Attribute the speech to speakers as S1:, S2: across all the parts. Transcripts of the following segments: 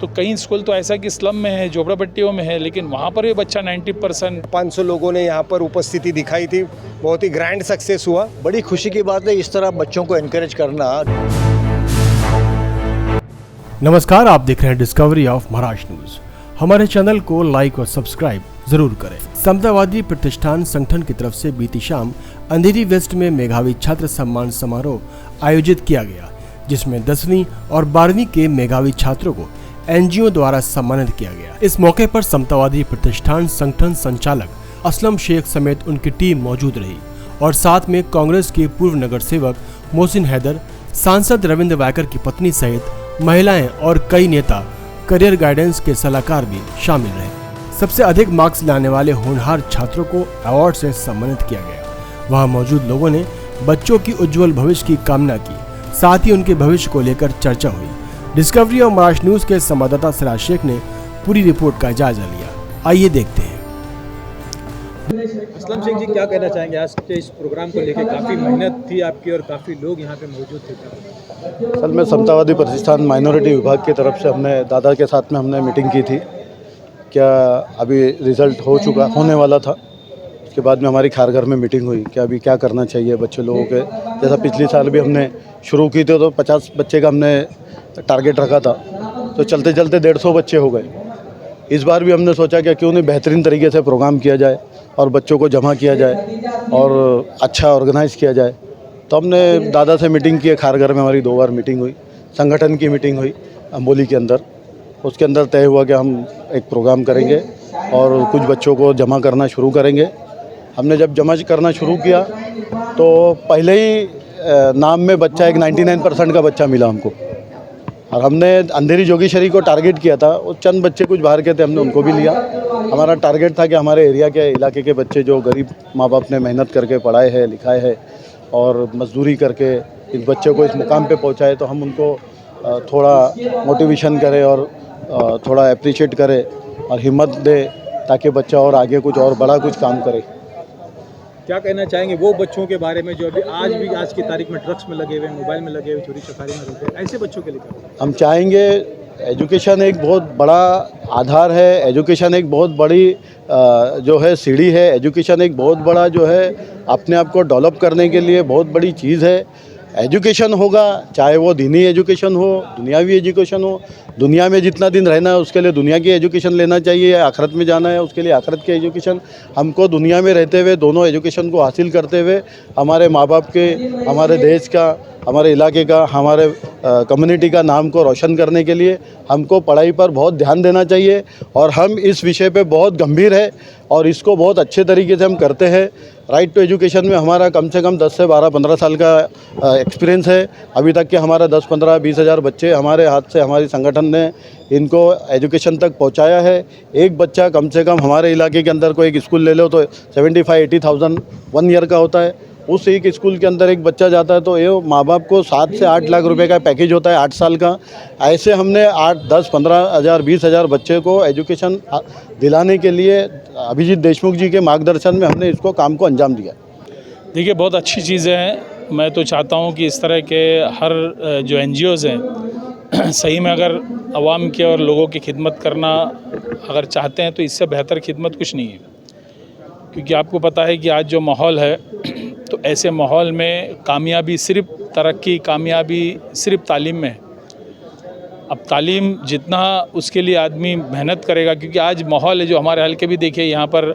S1: तो कई स्कूल तो ऐसा कि स्लम में है, झोपड़पट्टियों में है, लेकिन वहाँ पर भी बच्चा 90%।
S2: 500 लोगों ने यहाँ पर उपस्थिति दिखाई थी, बहुत ही ग्रैंड सक्सेस हुआ।
S3: बड़ी खुशी की बात है इस तरह बच्चों को एनकरेज करना।
S4: नमस्कार, आप देख रहे हैं डिस्कवरी ऑफ महाराष्ट्र न्यूज। हमारे चैनल को लाइक और सब्सक्राइब जरूर करें। समतावादी प्रतिष्ठान संगठन की तरफ से बीती शाम अंधेरी वेस्ट में मेधावी छात्र सम्मान समारोह आयोजित किया गया, जिसमें 10वीं और 12वीं के मेधावी छात्रों को एनजीओ द्वारा सम्मानित किया गया। इस मौके पर समतावादी प्रतिष्ठान संगठन संचालक असलम शेख समेत उनकी टीम मौजूद रही और साथ में कांग्रेस के पूर्व नगर सेवक मोहसिन हैदर, सांसद रविंद्र वायकर की पत्नी सहित महिलाएं और कई नेता, करियर गाइडेंस के सलाहकार भी शामिल रहे। सबसे अधिक मार्क्स लाने वाले होनहार छात्रों को अवार्ड से सम्मानित किया गया। वहां मौजूद लोगों ने बच्चों की उज्जवल भविष्य की कामना की, साथ ही उनके भविष्य को लेकर चर्चा हुई। डिस्कवरी और महाराष्ट्र न्यूज के संवाददाता सिराज शेख ने पूरी रिपोर्ट का जायजा लिया। आइए देखते हैं।
S5: असलम शेख जी, क्या कहना चाहेंगे? आज के इस प्रोग्राम को लेकर काफ़ी मेहनत थी आपकी और काफ़ी लोग यहाँ पे मौजूद थे।
S6: असल में समतावादी प्रतिष्ठान माइनॉरिटी विभाग की तरफ से हमने दादा के साथ में हमने मीटिंग की थी। क्या अभी रिज़ल्ट हो चुका होने वाला था, उसके बाद में हमारी खारघर में मीटिंग हुई कि अभी क्या करना चाहिए बच्चे लोगों के। जैसा पिछले साल भी हमने शुरू की थी तो 50 बच्चे का हमने टारगेट रखा था, तो चलते चलते 150 बच्चे हो गए। इस बार भी हमने सोचा कि क्यों नहीं बेहतरीन तरीके से प्रोग्राम किया जाए और बच्चों को जमा किया जाए और अच्छा ऑर्गेनाइज़ किया जाए। तो हमने दादा से मीटिंग की है। खारघर में हमारी 2 बार मीटिंग हुई, संगठन की मीटिंग हुई अम्बोली के अंदर। उसके अंदर तय हुआ कि हम एक प्रोग्राम करेंगे और कुछ बच्चों को जमा करना शुरू करेंगे। हमने जब जमा करना शुरू किया तो पहले ही नाम में बच्चा एक 99% का बच्चा मिला हमको, और हमने अंधेरी जोगेश्वरी को टारगेट किया था। वो चंद बच्चे कुछ बाहर के थे, हमने उनको भी लिया। हमारा टारगेट था कि हमारे एरिया के इलाके के बच्चे जो गरीब माँ बाप ने मेहनत करके पढ़ाए हैं, लिखाए हैं और मजदूरी करके इस बच्चे को इस मुकाम पे पहुँचाए, तो हम उनको थोड़ा मोटिवेशन करें और थोड़ा अप्रिशिएट करें और हिम्मत दे, ताकि बच्चा और आगे कुछ और बड़ा कुछ काम करे।
S5: क्या कहना चाहेंगे वो बच्चों के बारे में जो अभी आज की तारीख में ड्रग्स में लगे हुए, मोबाइल में लगे हुए, चोरी चकारी में लगे हुए, ऐसे बच्चों के लिए
S6: हम चाहेंगे एजुकेशन एक बहुत बड़ा आधार है, एजुकेशन एक बहुत बड़ी जो है सीढ़ी है, एजुकेशन एक बहुत बड़ा जो है अपने आप को डेवलप करने के लिए बहुत बड़ी चीज़ है। एजुकेशन होगा, चाहे वो दीनी एजुकेशन हो, दुनियावी एजुकेशन हो। दुनिया में जितना दिन रहना है उसके लिए दुनिया की एजुकेशन लेना चाहिए, आखिरत में जाना है उसके लिए आखिरत की एजुकेशन। हमको दुनिया में रहते हुए दोनों एजुकेशन को हासिल करते हुए हमारे माँ बाप के, हमारे देश का, हमारे इलाके का, हमारे कम्युनिटी का नाम को रोशन करने के लिए हमको पढ़ाई पर बहुत ध्यान देना चाहिए। और हम इस विषय पे बहुत गंभीर है और इसको बहुत अच्छे तरीके से हम करते हैं। राइट टू एजुकेशन में हमारा कम से कम 10 से 12-15 साल का एक्सपीरियंस है। अभी तक के हमारा 10-15-20 हज़ार बच्चे हमारे हाथ से, हमारी संगठन ने इनको एजुकेशन तक पहुंचाया है। एक बच्चा कम से कम हमारे इलाके के अंदर कोई एक स्कूल ले लो तो 75-80,000 1 ईयर का होता है। उस एक स्कूल के अंदर एक बच्चा जाता है तो ये माँ बाप को 7 से 8 लाख रुपए का पैकेज होता है 8 साल का। ऐसे हमने 8, 10, 15 हज़ार, 20 हज़ार बच्चे को एजुकेशन दिलाने के लिए अभिजीत देशमुख जी के मार्गदर्शन में हमने इसको काम को अंजाम दिया।
S1: देखिए, बहुत अच्छी चीज़ें हैं। मैं तो चाहता हूँ कि इस तरह के हर जो NGOs हैं सही में अगर आवाम के और लोगों की खिदमत करना अगर चाहते हैं तो इससे बेहतर खिदमत कुछ नहीं है। क्योंकि आपको पता है कि आज जो माहौल है तो ऐसे माहौल में कामयाबी सिर्फ तरक्की, कामयाबी सिर्फ तालीम में है। अब तालीम जितना उसके लिए आदमी मेहनत करेगा, क्योंकि आज माहौल है जो हमारे हल्के भी देखिए, यहाँ पर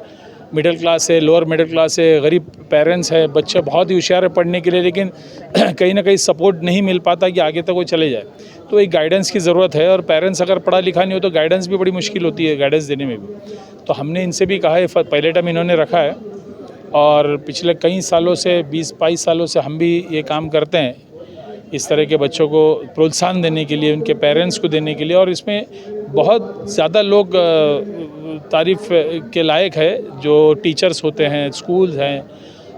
S1: मिडिल क्लास है, लोअर मिडिल क्लास है, गरीब पेरेंट्स है, बच्चे बहुत ही होशियार है पढ़ने के लिए, लेकिन कहीं ना कहीं सपोर्ट नहीं मिल पाता कि आगे तक वो चले जाए। तो एक गाइडेंस की ज़रूरत है और पेरेंट्स अगर पढ़ा लिखा नहीं हो तो गाइडेंस भी बड़ी मुश्किल होती है, गाइडेंस देने में भी। तो हमने इनसे भी कहा है, पहले टाइम इन्होंने रखा है और पिछले कई सालों से, 20-22 सालों से हम भी ये काम करते हैं, इस तरह के बच्चों को प्रोत्साहन देने के लिए, उनके पेरेंट्स को देने के लिए। और इसमें बहुत ज़्यादा लोग तारीफ़ के लायक है, जो टीचर्स होते हैं, स्कूल्स हैं।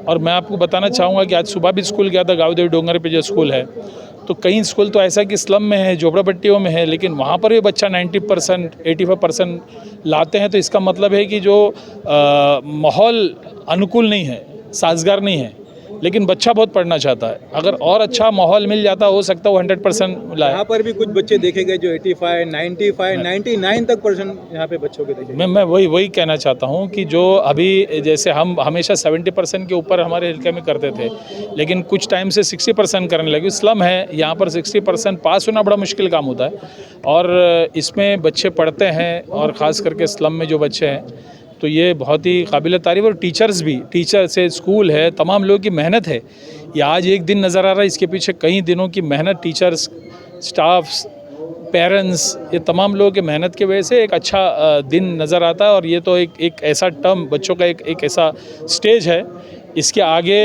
S1: और मैं आपको बताना चाहूँगा कि आज सुबह भी स्कूल गया था, गाँवदेवी डोंगर पे जो स्कूल है, तो कई स्कूल तो ऐसा कि स्लम में है, झोपड़पट्टियों में है, लेकिन वहाँ पर भी बच्चा 90%, 85% लाते हैं। तो इसका मतलब है कि जो माहौल अनुकूल नहीं है, साजगार नहीं है, लेकिन बच्चा बहुत पढ़ना चाहता है। अगर और अच्छा माहौल मिल जाता हो सकता है वो 100% लाए।
S5: यहाँ पर भी कुछ बच्चे देखे गए जो 85, 95, 99 तक परसेंट यहाँ पे बच्चों के देखे गए।
S1: मैं वही कहना चाहता हूँ कि जो अभी जैसे हम हमेशा 70% के ऊपर हमारे इलाके में करते थे, लेकिन कुछ टाइम से 60% करने लगे। स्लम है यहाँ पर 60% पास होना बड़ा मुश्किल काम होता है, और इसमें बच्चे पढ़ते हैं, और ख़ास करके स्लम में जो बच्चे हैं, तो ये बहुत ही काबिल तारीफ़। और टीचर्स भी, टीचर्स है, स्कूल है, तमाम लोगों की मेहनत है। ये आज एक दिन नज़र आ रहा है, इसके पीछे कई दिनों की मेहनत, टीचर्स, स्टाफ्स, पेरेंट्स, ये तमाम लोगों की मेहनत की वजह से एक अच्छा दिन नज़र आता है। और ये तो एक ऐसा टर्म, बच्चों का एक ऐसा स्टेज है, इसके आगे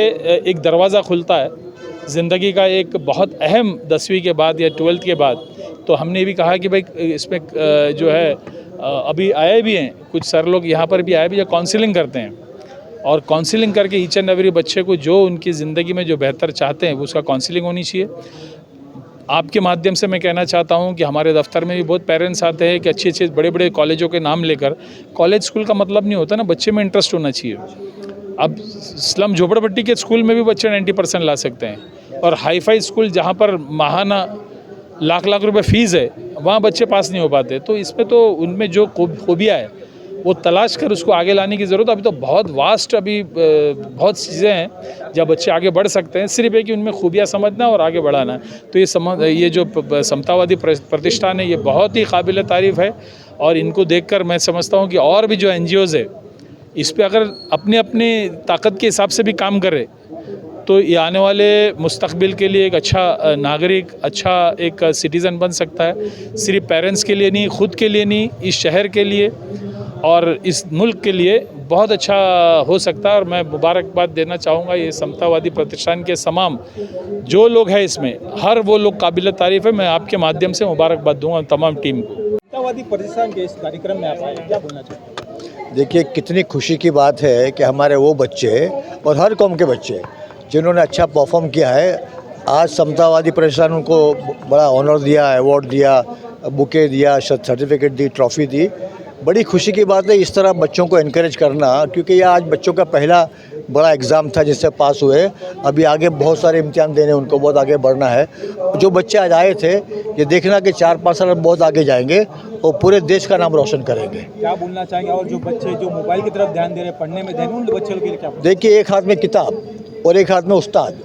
S1: एक दरवाज़ा खुलता है ज़िंदगी का, एक बहुत अहम 10वीं के बाद या 12th के बाद। तो हमने ये भी कहा कि भाई इसमें जो है अभी आए भी हैं कुछ सर लोग यहाँ पर भी आए भी, जो काउंसलिंग करते हैं, और काउंसलिंग करके ईच एंड एवरी बच्चे को जो उनकी ज़िंदगी में जो बेहतर चाहते हैं उसका काउंसलिंग होनी चाहिए। आपके माध्यम से मैं कहना चाहता हूँ कि हमारे दफ्तर में भी बहुत पेरेंट्स आते हैं कि अच्छे बड़े बड़े कॉलेजों के नाम लेकर, कॉलेज स्कूल का मतलब नहीं होता ना, बच्चे में इंटरेस्ट होना चाहिए। अब स्लम झोपड़पट्टी के स्कूल में भी बच्चे 90% ला सकते हैं, और हाई फाई स्कूल जहाँ पर माहाना लाख रुपए फ़ीस है, वहाँ बच्चे पास नहीं हो पाते। तो इसमें तो उनमें जो खूबियाँ है वो तलाश कर उसको आगे लाने की ज़रूरत। अभी तो बहुत वास्ट, अभी बहुत चीज़ें हैं जब बच्चे आगे बढ़ सकते हैं, सिर्फ है कि उनमें खूबियाँ समझना और आगे बढ़ाना है। तो ये जो समतावादी प्रतिष्ठान है, ये बहुत ही काबिल तारीफ़ है, और इनको देखकर मैं समझता हूँ कि और भी जो NGOs है इस पे अगर अपनी अपनी ताकत के हिसाब से भी काम करे तो ये आने वाले मुस्तकबिल के लिए एक अच्छा नागरिक, अच्छा एक सिटीज़न बन सकता है। सिर्फ पेरेंट्स के लिए नहीं, ख़ुद के लिए नहीं, इस शहर के लिए और इस मुल्क के लिए बहुत अच्छा हो सकता है। और मैं मुबारकबाद देना चाहूँगा ये समतावादी प्रतिष्ठान के तमाम जो लोग हैं इसमें, हर वो लोग काबिल तारीफ़ है। मैं आपके माध्यम से मुबारकबाद दूँगा तमाम टीम को।
S5: समतावादी प्रतिष्ठान के इस कार्यक्रम में आप आए, क्या बोलना चाहते हैं?
S3: देखिए, कितनी खुशी की बात है कि हमारे वो बच्चे और हर कौम के बच्चे जिन्होंने अच्छा परफॉर्म किया है, आज समतावादी प्रतिष्ठान उनको बड़ा ऑनर दिया, अवार्ड दिया, बुके दिया, सर्टिफिकेट दी, ट्रॉफ़ी दी। बड़ी खुशी की बात है इस तरह बच्चों को एनकरेज करना, क्योंकि ये आज बच्चों का पहला बड़ा एग्ज़ाम था जिससे पास हुए। अभी आगे बहुत सारे इम्तिहान देने, उनको बहुत आगे बढ़ना है। जो बच्चे आज आए थे, ये देखना कि 4-5 साल बहुत आगे जाएंगे और पूरे देश का नाम रोशन करेंगे।
S5: क्या बोलना चाहेंगे? और जो बच्चे जो मोबाइल की तरफ ध्यान दे रहे हैं, पढ़ने में ध्यान, उन बच्चों के लिए क्या? देखिए,
S3: एक हाथ में किताब और एक हाथ में उस्ताद,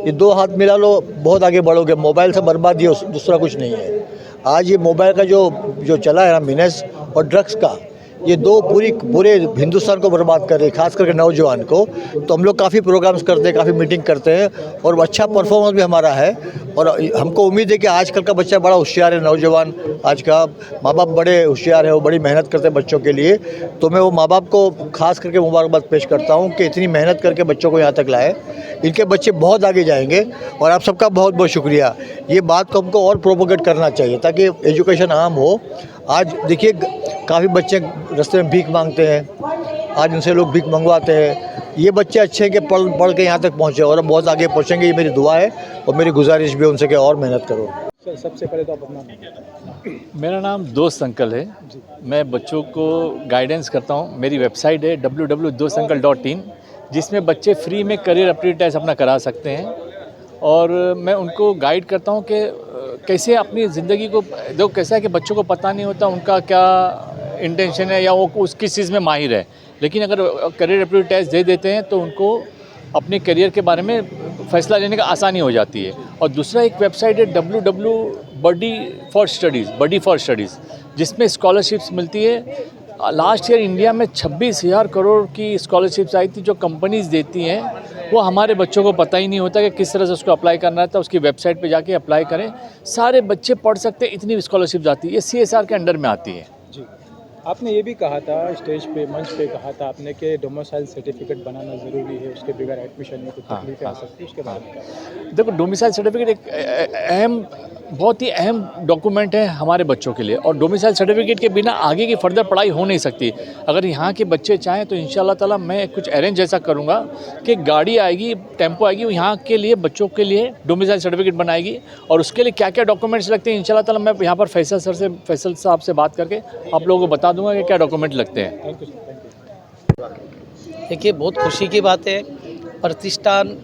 S3: ये दो हाथ मिला लो, बहुत आगे बढ़ोगे। मोबाइल से बर्बादी है, दूसरा कुछ नहीं है। आज ये मोबाइल का जो चला है ना, मिनस और ड्रग्स का, ये दो पूरे हिंदुस्तान को बर्बाद कर रहे हैं, खास करके नौजवान को। तो हम लोग काफ़ी प्रोग्राम्स करते हैं, काफ़ी मीटिंग करते हैं, और अच्छा परफॉर्मेंस भी हमारा है। और हमको उम्मीद है कि आजकल का बच्चा बड़ा होशियार है, नौजवान आज का माँ बाप बड़े होशियार है, वो बड़ी मेहनत करते हैं बच्चों के लिए। तो मैं वो माँ बाप को खास करके मुबारकबाद पेश करता हूँ कि इतनी मेहनत करके बच्चों को यहाँ तक लाए। इनके बच्चे बहुत आगे जाएंगे, और आप सबका बहुत बहुत शुक्रिया। ये बात को हमको और प्रोपोगेट करना चाहिए ताकि एजुकेशन आम हो। आज देखिए, काफ़ी बच्चे रास्ते में भीख मांगते हैं, आज उनसे लोग भीख मंगवाते हैं। ये बच्चे अच्छे हैं कि पढ़ के यहाँ तक पहुँचे और बहुत आगे पहुँचेंगे, ये मेरी दुआ है और मेरी गुजारिश भी उनसे कि और मेहनत करो।
S5: सबसे पहले तो आप अपना।
S7: मेरा नाम दोस्त अंकल है। मैं बच्चों को गाइडेंस करता हूँ। मेरी वेबसाइट है www.dostancle.in, जिसमें बच्चे फ्री में करियर एप्टीट्यूड टेस्ट अपना करा सकते हैं, और मैं उनको गाइड करता हूँ कि कैसे अपनी ज़िंदगी को देखो। कैसा है कि बच्चों को पता नहीं होता उनका क्या इंटेंशन है या वो उस किस चीज़ में माहिर है, लेकिन अगर करियर एप्टीट्यूड टेस्ट दे देते हैं तो उनको अपने करियर के बारे में फ़ैसला लेने का आसानी हो जाती है। और दूसरा एक वेबसाइट है बडी फॉर स्टडीज़, जिसमें स्कॉलरशिप्स मिलती है। लास्ट ईयर इंडिया में 26,000 करोड़ की स्कॉलरशिप्स आई थी जो कंपनीज़ देती हैं। वो हमारे बच्चों को पता ही नहीं होता कि किस तरह से उसको अप्लाई करना है। तो उसकी वेबसाइट पे जाके अप्लाई करें, सारे बच्चे पढ़ सकते हैं, इतनी स्कॉलरशिप्स आती है। ये CSR के अंडर में आती है।
S5: जी, आपने ये भी कहा था स्टेज पे, मंच पे कहा था आपने कि डोमिसाइल सर्टिफिकेट बनाना ज़रूरी है, उसके बगैर एडमिशन में कुछ तकलीफें आ सकती है, उसके बारे में क्या?
S7: देखो, डोमिसाइल सर्टिफिकेट एक बहुत ही अहम डॉक्यूमेंट है हमारे बच्चों के लिए, और डोमिसाइल सर्टिफिकेट के बिना आगे की फर्दर पढ़ाई हो नहीं सकती। अगर यहाँ के बच्चे चाहें तो इंशाल्लाह ताला मैं कुछ अरेंज ऐसा करूँगा कि गाड़ी आएगी, टेम्पो आएगी, यहाँ के लिए बच्चों के लिए डोमिसाइल सर्टिफिकेट बनाएगी, और उसके लिए क्या क्या डॉक्यूमेंट्स लगते हैं इंशाल्लाह ताला मैं यहाँ पर फैसल साहब से बात करके आप लोगों को बता दूँगा कि क्या डॉक्यूमेंट लगते हैं।
S5: Thank you sir, thank you.
S8: देखिए, बहुत खुशी की बात है। प्रतिष्ठान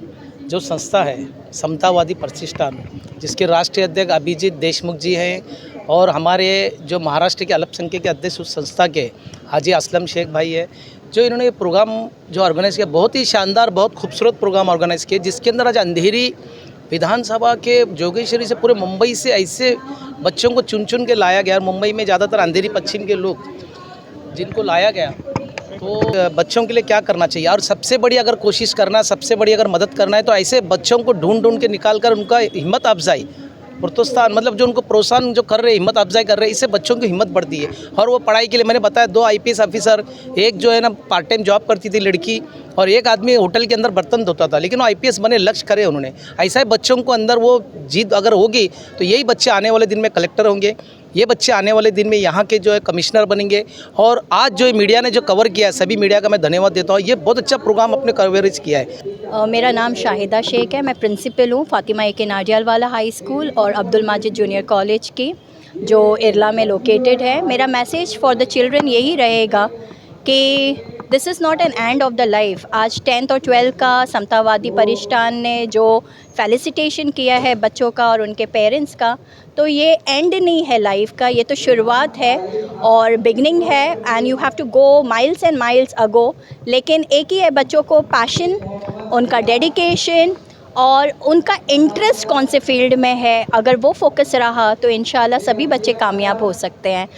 S8: जो संस्था है समतावादी प्रतिष्ठान, जिसके राष्ट्रीय अध्यक्ष अभिजीत देशमुख जी हैं और हमारे जो महाराष्ट्र के अल्पसंख्यक के अध्यक्ष उस संस्था के हाजी असलम शेख भाई है, जो इन्होंने ये प्रोग्राम जो ऑर्गेनाइज़ किया, बहुत ही शानदार, बहुत खूबसूरत प्रोग्राम ऑर्गेनाइज़ किया, जिसके अंदर आज अंधेरी विधानसभा के जोगेश्वरी से पूरे मुंबई से ऐसे बच्चों को चुन चुन के लाया गया। मुंबई में ज़्यादातर अंधेरी पश्चिम के लोग जिनको लाया गया, तो बच्चों के लिए क्या करना चाहिए और सबसे बड़ी अगर कोशिश करना, सबसे बड़ी अगर मदद करना है तो ऐसे बच्चों को ढूंढ ढूंढ के निकाल कर उनका हिम्मत अफजाई, प्रोत्साहन, मतलब जो उनको प्रोत्साहन जो कर रहे हैं, हिम्मत अफजाई कर रहे हैं, इससे बच्चों की हिम्मत बढ़ती है। और वो पढ़ाई के लिए, मैंने बताया 2 IPS ऑफिसर, एक जो है ना पार्ट टाइम जॉब करती थी लड़की, और एक आदमी होटल के अंदर बर्तन धोता था, लेकिन वो IPS बने, लक्ष्य करे उन्होंने। ऐसा ही बच्चों को अंदर वो जीत अगर होगी तो यही बच्चे आने वाले दिन में कलेक्टर होंगे, ये बच्चे आने वाले दिन में यहाँ के जो है कमिश्नर बनेंगे। और आज जो मीडिया ने जो कवर किया है, सभी मीडिया का मैं धन्यवाद देता हूँ। ये बहुत अच्छा प्रोग्राम अपने कवरेज किया है।
S9: मेरा नाम शाहिदा शेख है, मैं प्रिंसिपल हूँ फातिमा ए के नाडियालवाला हाई स्कूल और अब्दुल माजिद जूनियर कॉलेज की, जो इरला में लोकेटेड है। मेरा मैसेज फॉर द चिल्ड्रन यही रहेगा कि this is not an end of the life. आज 10th और 12th का समतावादी प्रतिष्ठान ने जो फेलिसिटेशन किया है बच्चों का और उनके पेरेंट्स का, तो ये एंड नहीं है लाइफ का, ये तो शुरुआत है और बिगनिंग है। And you have to go miles and miles ago. लेकिन एक ही है, बच्चों को पैशन, उनका डेडिकेशन और उनका इंटरेस्ट कौन से फील्ड में है, अगर वो फोकस रहा तो इंशाल्लाह सभी बच्चे कामयाब हो सकते हैं।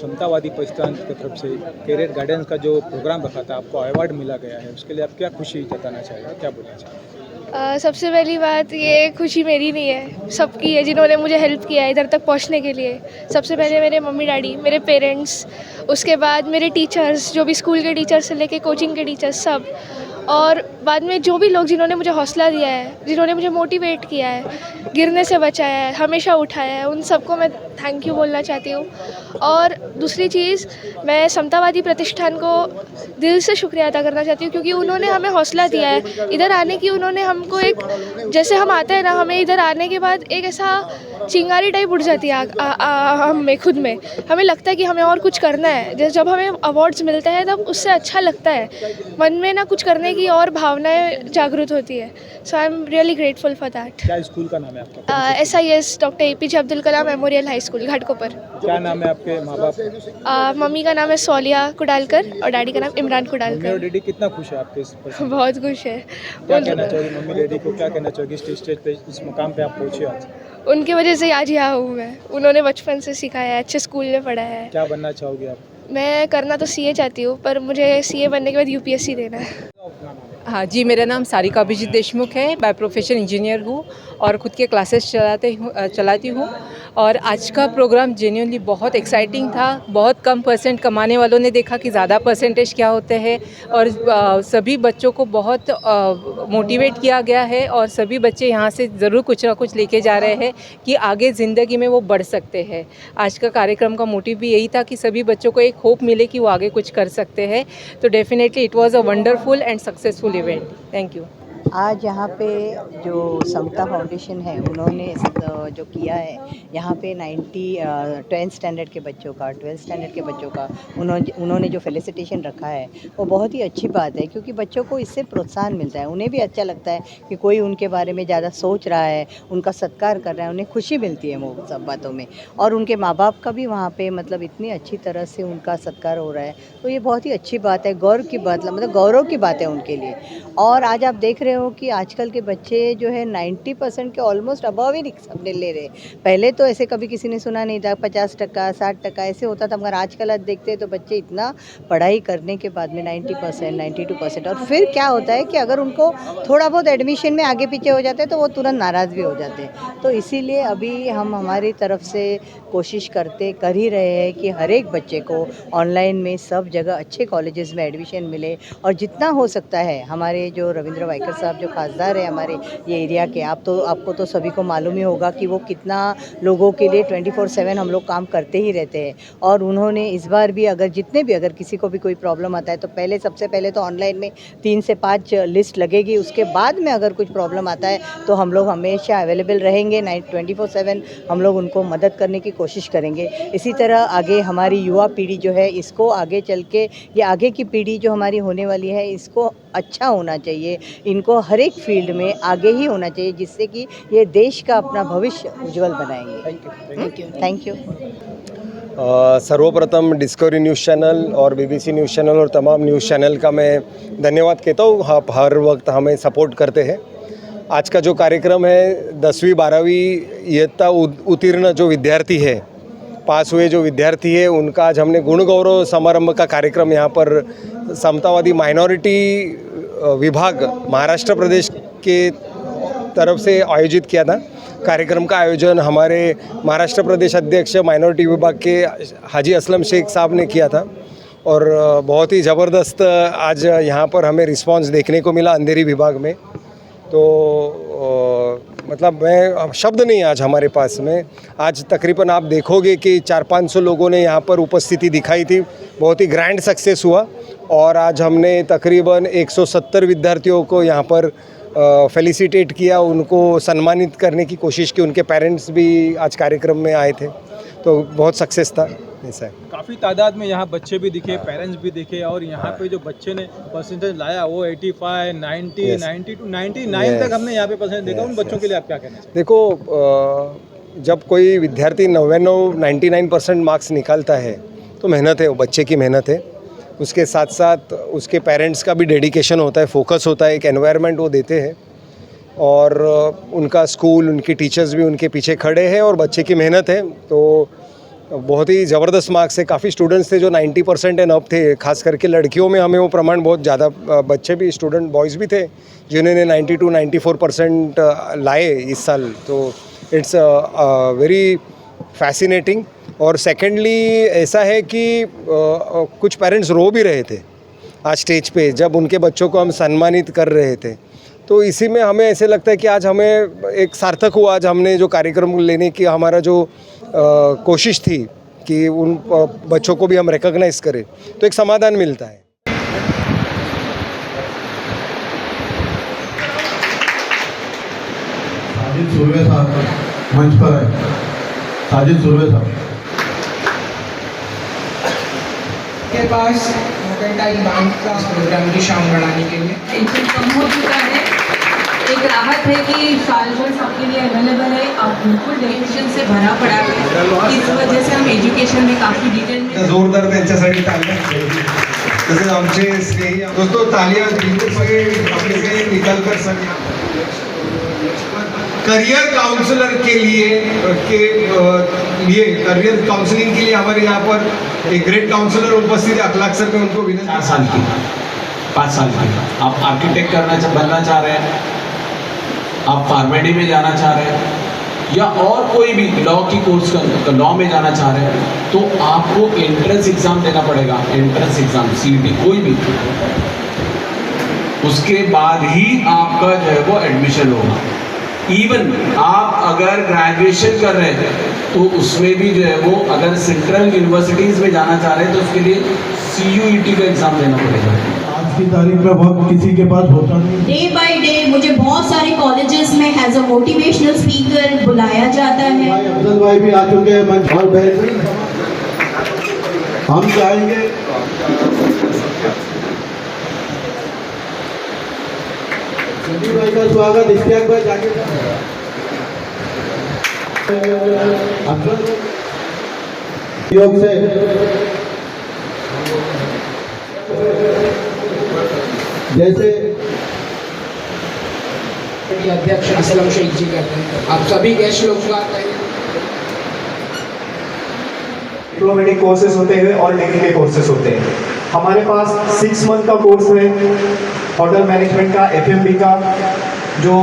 S5: समतावादी प्रतिष्ठान की तरफ से कैरियर गाइडेंस का जो प्रोग्राम रखा था, आपको अवार्ड मिला गया है, उसके लिए आप क्या खुशी जताना चाहेंगे, क्या बोलना चाहेंगे?
S10: सबसे पहली बात, ये खुशी मेरी नहीं है, सबकी है जिन्होंने मुझे हेल्प किया है इधर तक पहुंचने के लिए। सबसे पहले मेरे मम्मी डैडी, मेरे पेरेंट्स, उसके बाद मेरे टीचर्स, जो भी स्कूल के टीचर्स से लेके कोचिंग के टीचर्स सब, और बाद में जो भी लोग जिन्होंने मुझे हौसला दिया है, जिन्होंने मुझे मोटिवेट किया है, गिरने से बचाया है, हमेशा उठाया है, उन सबको मैं थैंक यू बोलना चाहती हूँ। और दूसरी चीज़, मैं समतावादी प्रतिष्ठान को दिल से शुक्रिया अदा करना चाहती हूँ, क्योंकि उन्होंने हमें हौसला दिया है इधर आने की। उन्होंने हमको एक, जैसे हम आते हैं ना, हमें इधर आने के बाद एक ऐसा चिंगारी टाइप उड़ जाती है हमें खुद में, हमें लगता है कि हमें और कुछ करना है। जब हमें अवार्ड्स मिलते हैं तब उससे अच्छा लगता है, मन में ना कुछ करने की और भावनाएं जागृत होती है। So I am really grateful for that.
S5: क्या स्कूल का नाम है आपका?
S10: SIS doctor APJ Abdul Kalam memorial high school, Ghatkopar.
S5: क्या नाम है आपके माँ बाप?
S10: मम्मी का नाम है सोलिया कुडालकर और डैडी का नाम इमरान
S5: मम्मी और
S10: कुडालकर।
S5: डैडी कितना खुश है आपके इस पर?
S10: बहुत खुश है।
S5: क्या कहना चाहोगे मम्मी डैडी को, क्या कहना चाहोगे स्टेज पे, इस मुकाम पे आप पहुँचे आज?
S10: उनकी वजह से आज यहाँ हूँ मैं। उन्होंने बचपन से सिखाया है, अच्छे स्कूल में पढ़ा है।
S5: क्या बनना चाहोगे आप?
S10: मैं करना तो CA चाहती हूँ, पर मुझे CA बनने के बाद UPSC देना है।
S11: हाँ जी, मेरा नाम सारिका अभिजीत देशमुख है। बाय प्रोफेशन इंजीनियर हूँ और ख़ुद के क्लासेस चलाती हूँ। और आज का प्रोग्राम जेन्युइनली बहुत एक्साइटिंग था। बहुत कम परसेंट कमाने वालों ने देखा कि ज़्यादा परसेंटेज क्या होते हैं, और सभी बच्चों को बहुत मोटिवेट किया गया है और सभी बच्चे यहाँ से ज़रूर कुछ ना कुछ लेके जा रहे हैं कि आगे ज़िंदगी में वो बढ़ सकते हैं। आज का कार्यक्रम का मोटिव भी यही था कि सभी बच्चों को एक होप मिले कि वो आगे कुछ कर सकते हैं। तो definitely it was a wonderful and successful event. Thank you.
S12: आज यहाँ पे जो समता फाउंडेशन है, उन्होंने जो किया है यहाँ पे 10th स्टैंडर्ड के बच्चों का, 12th स्टैंडर्ड के बच्चों का उन्होंने जो फेलिसिटेशन रखा है, वो बहुत ही अच्छी बात है, क्योंकि बच्चों को इससे प्रोत्साहन मिलता है। उन्हें भी अच्छा लगता है कि कोई उनके बारे में ज़्यादा सोच रहा है, उनका सत्कार कर रहा है, उन्हें खुशी मिलती है वो सब बातों में। और उनके माँ बाप का भी वहाँ पे मतलब इतनी अच्छी तरह से उनका सत्कार हो रहा है, तो ये बहुत ही अच्छी बात है, गौरव की बात, मतलब गौरव की बात है उनके लिए। और आज आप देख रहे हो कि आजकल के बच्चे जो है 90% के ऑलमोस्ट अबव ही सबने ले रहे। पहले तो ऐसे कभी किसी ने सुना नहीं था, 50%, 60% ऐसे होता था, मगर आजकल आज देखते हैं तो बच्चे इतना पढ़ाई करने के बाद में 90%, 92%। और फिर क्या होता है कि अगर उनको थोड़ा बहुत एडमिशन में आगे पीछे हो जाते हैं तो वो तुरंत नाराज़ भी हो जाते हैं। तो इसीलिए अभी हम हमारी तरफ से कोशिश कर ही रहे हैं कि हर एक बच्चे को ऑनलाइन में सब जगह अच्छे कॉलेजेस में एडमिशन मिले। और जितना हो सकता है, हमारे जो रविंद्र वाइकर साहब जो खासदार है हमारे ये एरिया के, आपको तो सभी को मालूम ही होगा कि वो कितना लोगों के लिए 24/7 हम लोग काम करते ही रहते हैं। और उन्होंने इस बार भी अगर किसी को भी कोई प्रॉब्लम आता है तो सबसे पहले तो ऑनलाइन में 3 से 5 लिस्ट लगेगी, उसके बाद में अगर कुछ प्रॉब्लम आता है तो हम लोग हमेशा अवेलेबल रहेंगे। 24/7 हम लोग उनको मदद करने की कोशिश करेंगे। इसी तरह आगे हमारी युवा पीढ़ी जो है, इसको आगे चल के ये आगे की पीढ़ी जो हमारी होने वाली है, इसको अच्छा होना चाहिए। इनको उनको हर एक फील्ड में आगे ही होना चाहिए, जिससे कि ये देश का अपना भविष्य उज्जवल बनाएंगे। Thank you.
S2: सर्वप्रथम डिस्कवरी न्यूज़ चैनल और BBC न्यूज़ चैनल और तमाम न्यूज़ चैनल का मैं धन्यवाद कहता हूँ। आप हर वक्त हमें सपोर्ट करते हैं। आज का जो कार्यक्रम है 10वीं 12वीं इयत्ता उत्तीर्ण जो विद्यार्थी है, पास हुए जो विद्यार्थी है, उनका आज हमने गुण गौरव समारंभ का कार्यक्रम यहाँ पर समतावादी माइनॉरिटी विभाग महाराष्ट्र प्रदेश के तरफ से आयोजित किया था। कार्यक्रम का आयोजन हमारे महाराष्ट्र प्रदेश अध्यक्ष माइनॉरिटी विभाग के हाजी असलम शेख साहब ने किया था और बहुत ही ज़बरदस्त आज यहाँ पर हमें रिस्पांस देखने को मिला अंधेरी विभाग में। तो मतलब मैं शब्द नहीं आज हमारे पास में। आज तकरीबन आप देखोगे कि 400-500 लोगों ने यहाँ पर उपस्थिति दिखाई थी। बहुत ही ग्रैंड सक्सेस हुआ और आज हमने तकरीबन 170 विद्यार्थियों को यहाँ पर फेलिसिटेट किया, उनको सम्मानित करने की कोशिश की। उनके पेरेंट्स भी आज कार्यक्रम में आए थे, तो बहुत सक्सेस था ऐसा है।
S5: काफ़ी तादाद में यहाँ बच्चे भी दिखे, पेरेंट्स भी दिखे और यहाँ पे जो बच्चे ने परसेंटेज लाया वो 85, 90, 92, 99 तक हमने यहाँ पे परसेंटेज देखा। उन बच्चों के लिए आप क्या कहना चाहिए?
S2: देखो, जब कोई विद्यार्थी 99% मार्क्स निकालता है तो मेहनत है, वो बच्चे की मेहनत है। उसके साथ साथ उसके पेरेंट्स का भी डेडिकेशन होता है, फोकस होता है, एक एनवायरनमेंट वो देते हैं और उनका स्कूल, उनके टीचर्स भी उनके पीछे खड़े हैं और बच्चे की मेहनत है। तो बहुत ही ज़बरदस्त मार्क्स है। काफ़ी स्टूडेंट्स थे जो 90% एंड अप थे, खास करके लड़कियों में हमें वो प्रमाण बहुत ज़्यादा, बच्चे भी स्टूडेंट बॉयज़ भी थे जिन्होंने 92-94% लाए इस साल। तो इट्स वेरी फैसिनेटिंग। और सेकेंडली ऐसा है कि कुछ पेरेंट्स रो भी रहे थे आज स्टेज पे जब उनके बच्चों को हम सम्मानित कर रहे थे। तो इसी में हमें ऐसे लगता है कि आज हमें एक सार्थक हुआ। आज हमने जो कार्यक्रम लेने की हमारा जो कोशिश थी कि उन बच्चों को भी हम रिकॉग्नाइज करें, तो एक समाधान मिलता है।
S6: साजिद सुर्वे साहब मंच पर है। साजिद सुर्वे साहब
S13: के पास मर्केंटाइल बैंक का प्रोग्राम की शाम बढ़ाने के लिए
S11: टेंशन कम हो चुका है। एक राहत है कि साल भर सबके लिए अवेलेबल है। अब बिल्कुल डेफिशिएंट से भरा पड़ा है, इस वजह से हम एजुकेशन में काफ़ी डिटेल में
S2: जोरदार त्यांच्यासाठी तालियां। तसेच आमचे स्नेही दोस्तों, तालियां बिल्कुल सगळे आपले सगळे निकाल कर सगळे करियर काउंसलर के लिए करियर काउंसलिंग के लिए हमारे यहाँ पर एक ग्रेट काउंसलर उपस्थित है अखलाक सर में। उनको विनती
S14: 4 साल की 5 साल की आप आर्किटेक्ट बनना चाह रहे हैं, आप फार्मेडी में जाना चाह रहे हैं या और कोई भी लॉ की कोर्स लॉ में जाना चाह रहे हैं, तो आपको एंट्रेंस एग्जाम देना पड़ेगा। एंट्रेंस एग्जाम CET कोई भी, उसके बाद ही आपका जो है वो एडमिशन होगा। इवन आप अगर ग्रेजुएशन कर रहे हैं तो उसमें भी जो है वो अगर सेंट्रल यूनिवर्सिटीज़ में जाना चाह रहे हैं तो उसके लिए CUET का एग्ज़ाम देना पड़ेगा।
S6: आज की तारीख में बहुत किसी के पास होता नहीं।
S9: डे बाय डे मुझे बहुत सारे कॉलेजेस में एज अ मोटिवेशनल स्पीकर बुलाया जाता है।
S6: भाई अफजल भाई भी आ चुके हैं मंच और बेहतरीन हम चाहेंगे संदीप भाई का स्वागत। इश्तियाक भाई जाके योग से जैसे
S13: अध्यक्ष असलम शेख जी करते हैं। आप सभी गेस्ट लोग का
S15: डिप्लोमेटिक कोर्सेज होते हैं और डिग्री के कोर्सेज होते हैं। हमारे पास 6 मंथ का कोर्स है होटल मैनेजमेंट का, FMB का, जो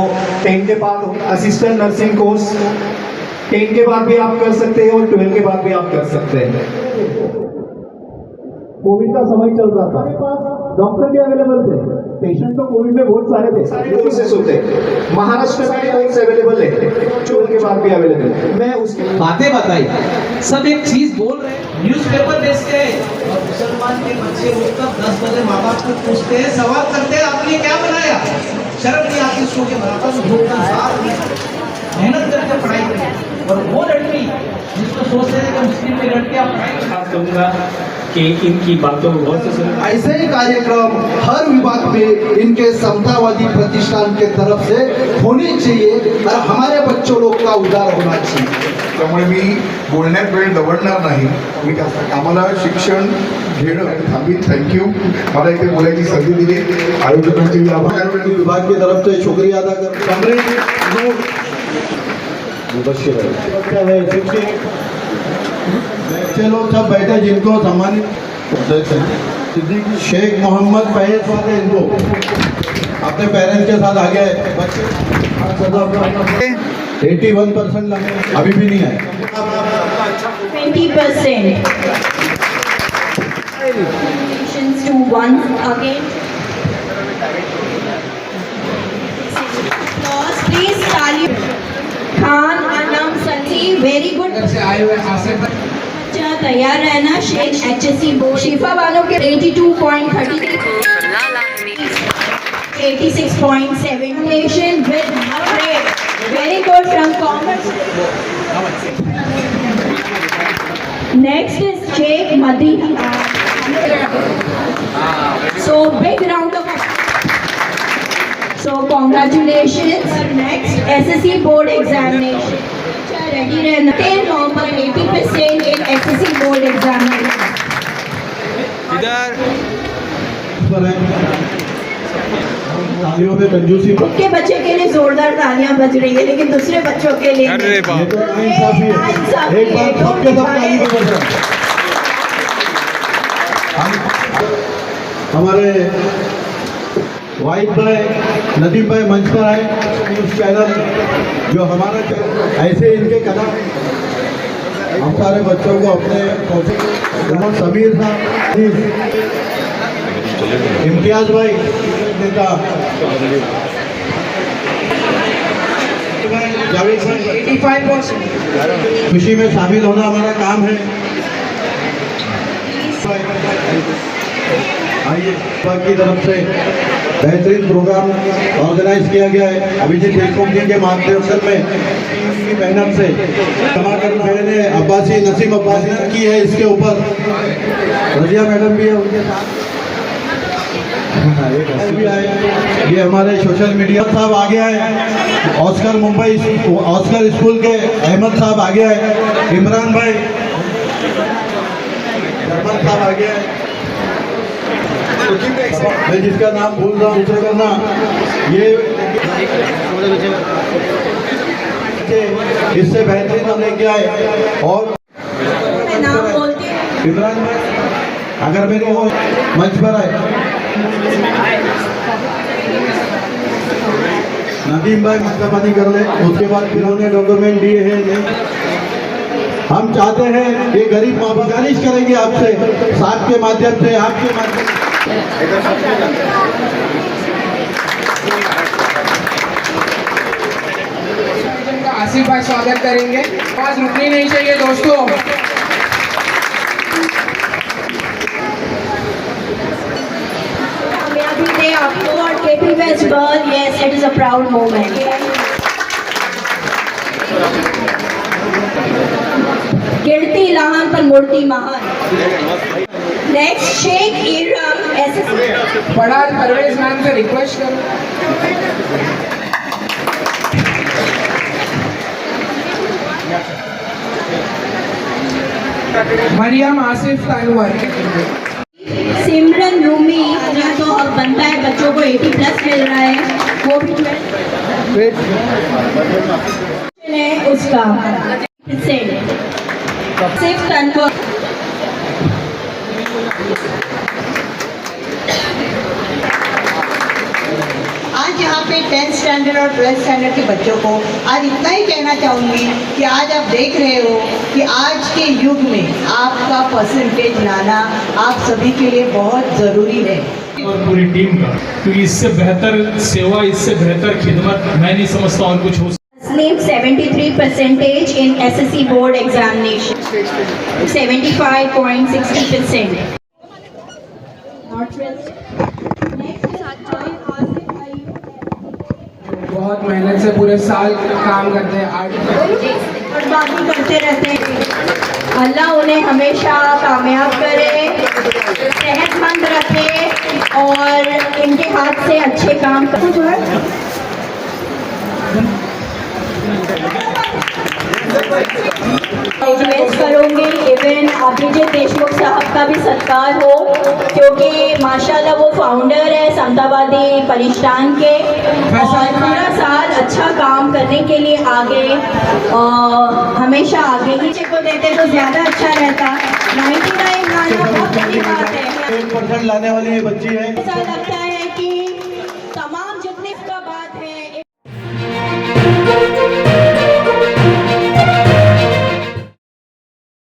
S15: 10 के बाद असिस्टेंट नर्सिंग कोर्स 10 के बाद भी आप कर सकते हैं और 12 के बाद भी आप कर सकते हैं। कोविड का समय चल रहा था, हमारे पास डॉक्टर भी अवेलेबल थे, पेशेंट तो कोविड में बहुत सारे थे, सारे कोर्सेज होते हैं। महाराष्ट्र में कोर्स अवेलेबल है, 12 के बाद भी अवेलेबल है। मैं उसकी
S13: बातें बताई, सब एक चीज बोल रहे हैं, न्यूज़पेपर बेचते हैं और मुसलमान के बच्चे उठकर 10 बजे माँ बाप को पूछते हैं, सवाल करते हैं आपने क्या बनाया। शर्म नहीं आती उसको के बराबर मेहनत करके पढ़ाई करें। और वो लड़की जिसको सोचते हैं कि मुस्लिम की लड़की आप पढ़ाई करूँगा कि इनकी बातों को बहुत से सुने।
S16: ऐसे ही कार्यक्रम हर विभाग में इनके समतावादी प्रतिष्ठान के तरफ से होने चाहिए और हमारे बच्चों लोग का उद्धार होना चाहिए।
S17: त्यामुळे मी बोलण्यात वेळ दवडणार नाही। मी आम्हाला शिक्षण घेणं थांबीन। थँक्यू, मला इथे बोलायची संधी दिली। आयोजकांचे
S6: विभाग की तरफ से शुक्रिया अदा बच्चे लोग सब बैठे जिनको सम्मानित शेख मोहम्मद फैज साहब इनको अपने पेरेंट्स के साथ आगे बच्चे 81% अभी भी नहीं आए।
S9: 20% to one again. Please ताली। खान अनम सती वेरी गुड। अच्छा तैयार रहना। शेख HSC बोर्ड शिफा वालों के 82.33 86.7 with grade very good from commerce. Next is Sheikh Madi. So big round of so congratulations. Next SSC board examination. Ready रहना। 10 November 80% in SSC board examination.
S6: तालियों में कंजूसी।
S9: खुद के बच्चे के लिए जोरदार तालियां बज रही है, लेकिन दूसरे बच्चों के लिए
S6: अरे बाप रे, एक बार सबके सब ताली बजाएं। हमारे वाहिद भाई नदीम भाई मंच पर आए। न्यूज़ चैनल जो हमारा ऐसे इनके कदम हम सारे बच्चों को अपने समीर साहब, इम्तियाज भाई नेता, जावेद भाई 85% खुशी में शामिल होना हमारा काम है। आइए की तरफ से बेहतरीन प्रोग्राम ऑर्गेनाइज किया गया है। अभिजीत देशमुख जी के मार्गदर्शन में की मेहनत से समाकर मैंने अब्बासी नसीम अब्बासी की है। इसके ऊपर रजिया मैडम भी है, उनके साथ भी आए। ये हमारे सोशल मीडिया साहब आगे आए। ऑस्कर मुंबई ऑस्कर स्कूल के अहमद साहब आगे आए। इमरान भाई साहब आगे आए। मैं जिसका नाम भूल रहा हूँ उसे करना। ये इससे बेहतरीन हम लेके आए। और इमरान भाई अगर मेरे वो मंच पर आए। नदीम भाई मुस्तफानी कर ले, उसके बाद फिर उन्होंने डॉक्यूमेंट दिए हैं। नहीं, हम चाहते हैं ये गरीब माँ गुजारिश करेंगे आपसे, साथ के माध्यम से आपके माध्यम से
S18: आसिफ भाई स्वागत करेंगे। आवाज रुकनी नहीं चाहिए दोस्तों।
S9: कामयाबी ने आपको और KP West Ball, yes, it is a proud moment. गिरती लाहन पर मूर्ति महान। Next Sheikh Iram SSC।
S18: बड़ा परवेज मैम से रिक्वेस्ट करो। मरियम आसिफ तनवर।
S9: सिमरन रूमी तो अब बनता है बच्चों को 80+ मिल रहा है, वो भी 12 है उसका सिर्फ तनवर।
S12: आज यहाँ पे 10th स्टैंडर्ड और 12th स्टैंडर्ड के बच्चों को आज इतना ही कहना चाहूँगी कि आज आप देख रहे हो कि आज के युग में आपका परसेंटेज लाना आप सभी के लिए बहुत ज़रूरी है।
S1: और पूरी टीम का, क्योंकि इससे बेहतर सेवा, इससे बेहतर खिदमत मैं नहीं समझता और कुछ हो।
S9: 73% in SSC board examination, 75.60%.
S18: बहुत मेहनत से पूरे साल काम करते हैं,
S9: और बाकी करते रहते हैं। अल्लाह उन्हें हमेशा कामयाब करे। सेहतमंद रखे और इनके हाथ से अच्छे काम जो है रिक्वेस्ट करूँगी इवन अभिजीत देशमुख साहब का भी सत्कार हो, क्योंकि माशाल्लाह वो फाउंडर है समतावादी प्रतिष्ठान के और पूरा साल अच्छा काम करने के लिए आगे हमेशा आगे ही को देते तो ज़्यादा अच्छा रहता। 99 लाना बहुत बड़ी बात है।
S6: 1% लाने वाली ये बच्ची है।
S9: ऐसा लगता है कि तमाम जितनी का बात है